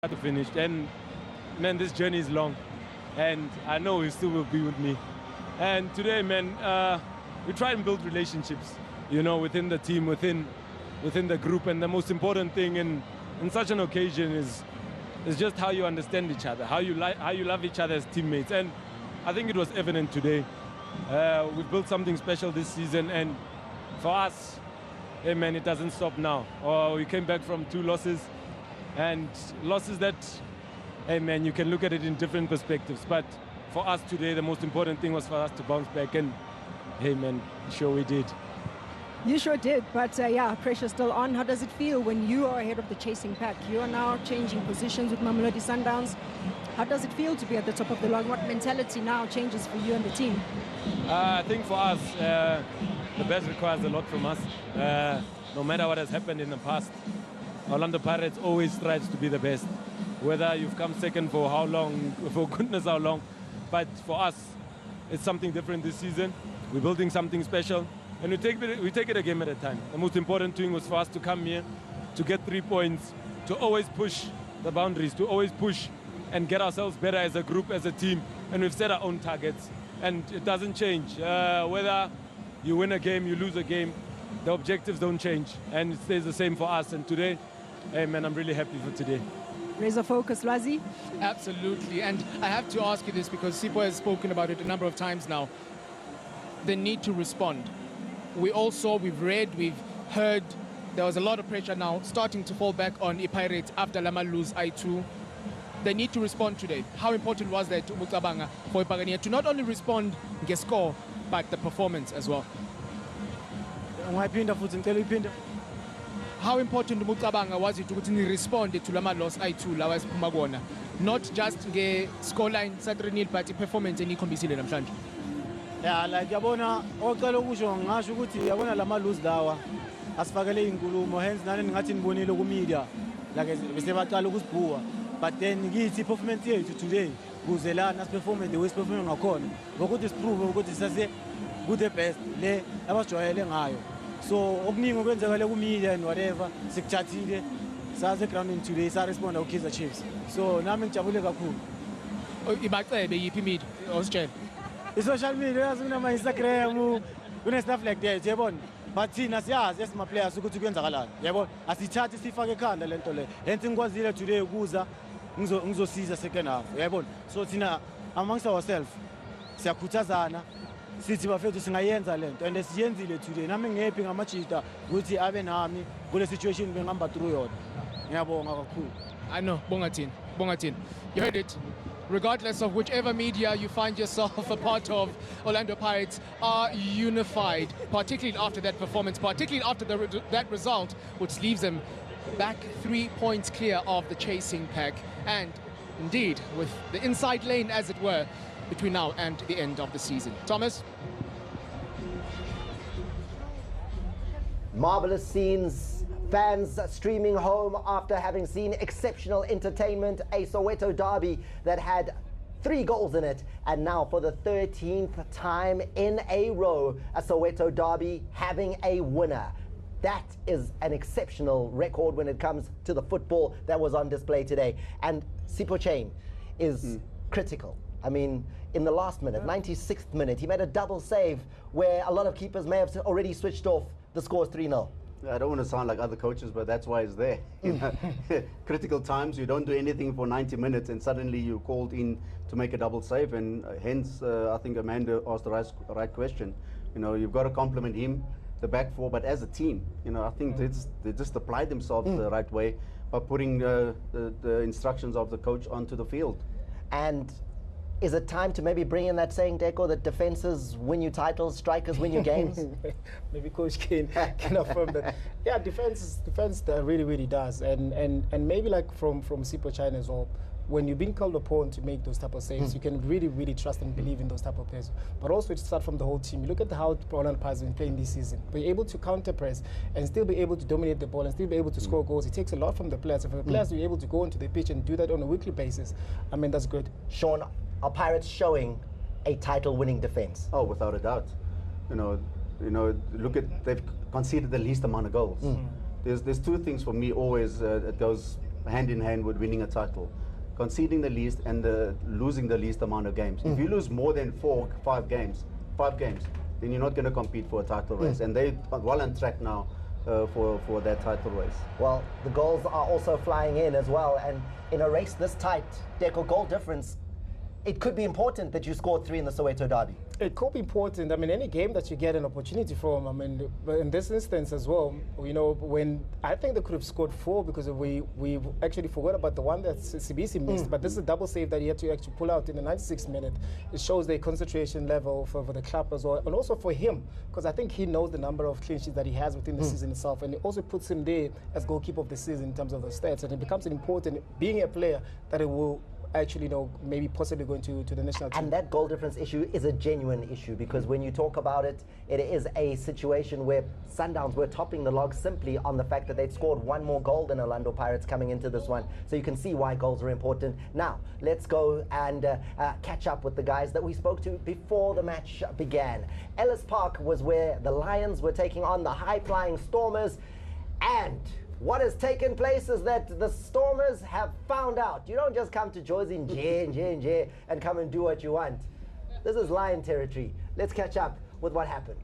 to finish. And man, this journey is long, and I know he still will be with me. And today, man, we try and build relationships, you know, within the team, within the group. And the most important thing in such an occasion is just how you understand each other, how you love each other as teammates. And I think it was evident today. We've built something special this season, and for us, hey man, it doesn't stop now. We came back from 2 losses, and losses that, hey man, you can look at it in different perspectives. But for us today, the most important thing was for us to bounce back, and hey man, sure we did. You sure did, but yeah, pressure's still on. How does it feel when you are ahead of the chasing pack? You are now changing positions with Mamelodi Sundowns. How does it feel to be at the top of the log? What mentality now changes for you and the team? I think for us, the best requires a lot from us. No matter what has happened in the past, Orlando Pirates always strives to be the best. Whether you've come second for how long, for goodness how long, but for us, it's something different this season. We're building something special, and we take it a game at a time. The most important thing was for us to come here, to get 3 points, to always push the boundaries, to always push and get ourselves better as a group, as a team. And we've set our own targets, and it doesn't change. Whether you win a game, you lose a game, the objectives don't change, and it stays the same for us. And today, hey man, I'm really happy for today. Razor focus, Lwazi? Absolutely, and I have to ask you this because Sipho has spoken about it a number of times now. The need to respond. We all saw, we've read, we've heard, there was a lot of pressure now starting to fall back on the Pirates after Lama lose I2. They need to respond today. How important was that for Ipagania to not only respond get score, but the performance as well? How important was it to respond to Lama loss I2 lawas Pumagona? Not just the scoreline Saturday, but the performance in Ikombisile namhlanje. Yeah, like yabona oqala ukusho ngasho ukuthi yabona lama lose lawa asifakele inkulumo hence nani ngathi nibonile ku media like bese baqala ukusibhuwa, but then ngithi performance yethu today kuzelana siperform the way siperform ngakhona ngokuthi siprove ukuthi sase good the best le abajwayele ngayo. So okuningi okwenzakala ku media and whatever sikuthathile saze grounding today sa respond ku Kaizer Chiefs. So nami ngijabule kakhulu. Ibacebe yiphi media ositshela? I-social media kunama Instagram kune stuff like that yabona, but thina siyazi esima players ukuthi kuyenzakalani yabona, asithathi sifake ekhanda lento le hence ngikwazile today ukuza ngizosiza second half yabona. So thina amongst ourselves siyakhuthazana sithi bafethu singayenza lento and siyenzile today. Nami ngephi ngamajita ukuthi abe nami kule situation bengihamba through yona. Ngiyabonga kakhulu. I know, Bongatin. You heard it. Regardless of whichever media you find yourself a part of, Orlando Pirates are unified, particularly after that performance, particularly after that result, which leaves them back 3 points clear of the chasing pack. And indeed, with the inside lane, as it were, between now and the end of the season. Thomas? Marvelous scenes. Fans streaming home after having seen exceptional entertainment, a Soweto derby that had 3 goals in it, and now for the 13th time in a row, a Soweto derby having a winner. That is an exceptional record when it comes to the football that was on display today. And Sipho Chaine is critical. I mean, in the last minute, 96th minute, he made a double save where a lot of keepers may have already switched off. The score is 3-0. I don't want to sound like other coaches, but that's why it's there. You know, critical times, you don't do anything for 90 minutes and suddenly you're called in to make a double save, and hence I think Amanda asked the right question. You know, you've got to compliment him, the back four, but as a team, you know, I think they just applied themselves the right way by putting the instructions of the coach onto the field. And is it time to maybe bring in that saying, Deco, that defenses win you titles, strikers win you games? Maybe Coach can affirm that. Yeah, defense really does, and maybe like from Sipho Chaine as well. When you're being called upon to make those type of saves, you can really trust and believe in those type of players. But also it starts from the whole team. You look at how Orlando Pirates have been playing this season. Be able to counter press and still be able to dominate the ball and still be able to score goals. It takes a lot from the players. And for the players to be able to go into the pitch and do that on a weekly basis, I mean, that's good. Sean, are Pirates showing a title-winning defense? Oh, without a doubt. You know, look at, they've conceded the least amount of goals. There's 2 things for me always it goes hand in hand with winning a title. Conceding the least and losing the least amount of games. If you lose more than 5 games, then you're not going to compete for a title race. And they are well on track now for that title race. Well, the goals are also flying in as well. And in a race this tight, Deco, goal difference, it could be important that you scored 3 in the Soweto derby. It could be important. I mean, any game that you get an opportunity from, I mean, in this instance as well, you know, when I think they could have scored 4 because we actually forgot about the one that CBC missed, but this is a double save that he had to actually pull out in the 96th minute. It shows the concentration level for the club as well, and also for him, because I think he knows the number of clean sheets that he has within the season itself, and it also puts him there as goalkeeper of the season in terms of the stats, and it becomes important, being a player, that it will actually, you know, maybe possibly going to the national team. And that goal difference issue is a genuine issue, because when you talk about it, it is a situation where Sundowns were topping the log simply on the fact that they'd scored 1 more goal than Orlando Pirates coming into this one. So you can see why goals are important. Now, let's go and catch up with the guys that we spoke to before the match began. Ellis Park was where the Lions were taking on the high-flying Stormers, and what has taken place is that the Stormers have found out you don't just come to Jozi and come and do what you want. This is Lion territory. Let's catch up with what happened.